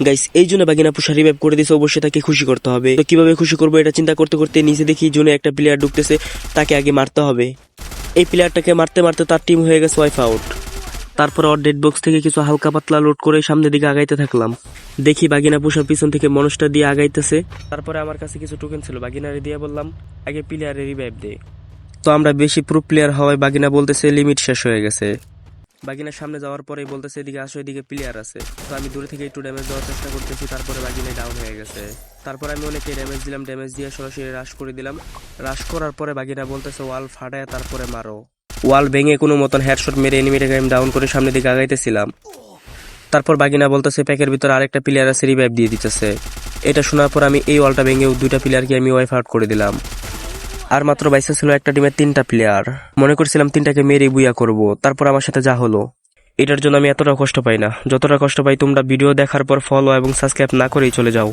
Guys এই জন্য বাগিনা পুষা রিভাইভ করে দিয়েছে, অবশ্যই তাকে খুশি করতে হবে। তো কিভাবে খুশি করবো এটা চিন্তা করতে করতে নিচে দেখি জোনে একটা প্লেয়ার ঢুকতেছে, তাকে আগে মারতে হবে। এই প্লেয়ারটাকে মারতে মারতে তার টিম হয়ে গেছে ওয়াইফ আউট। তারপর ওর ডেড বক্স থেকে কিছু হালকা পাতলা লোড করে সামনের দিকে আগাইতে থাকলাম। দেখি বাগিনা পুষা পিছন থেকে মনস্টার দিয়ে আগাইতেছে। তারপরে আমার কাছে কিছু টোকেন ছিল, বাগিনারে দিয়ে বললাম আগে প্লেয়ারে রিভাইভ দে। তো আমরা বেশি প্রো প্লেয়ার হওয়ায় বাগিনা বলতেছে লিমিট শেষ হয়ে গেছে। বাগিনার সামনে যাওয়ার পরেই বলতেছে এদিকে আসো, এদিকে প্লেয়ার আছে। তো আমি দূরে থেকে একটু ড্যামেজ দেওয়ার চেষ্টা করতেছি, তারপরে বাগিনা ডাউন হয়ে গেছে। তারপর আমি অনেকে ড্যামেজ দিলাম, ড্যামেজ দিয়ে সরাসরি রাশ করে দিলাম। রাশ করার পরে বাগিনা বলতেছে ওয়াল ফাটায় তারপরে মারো। ওয়াল ভেঙে কোনো মতন হেডশট মেরে এনিমিটাকে আমি ডাউন করে সামনের দিকে আগাইতেছিলাম। তারপর বাগিনা বলতেছে প্যাকের ভিতরে আরেকটা প্লেয়ার আছে, রিভাইভ দিয়ে দিতেছে। এটা শোনার পর আমি এই ওয়ালটা ভেঙে দুইটা প্লেয়ারকে আমি ওয়াইফ আউট করে দিলাম। আর মাত্র বাইসা ছিল একটা টিমের 3টা প্লেয়ার। মনে করছিলাম 3টাকে মেরে বুইয়া করব, তারপর আমার সাথে যা হলো। এটার জন্য আমি এতটা কষ্ট পাই না, যতটা কষ্ট পাই তোমরা ভিডিও দেখার পর ফলো এবং সাবস্ক্রাইব না করেই চলে যাও।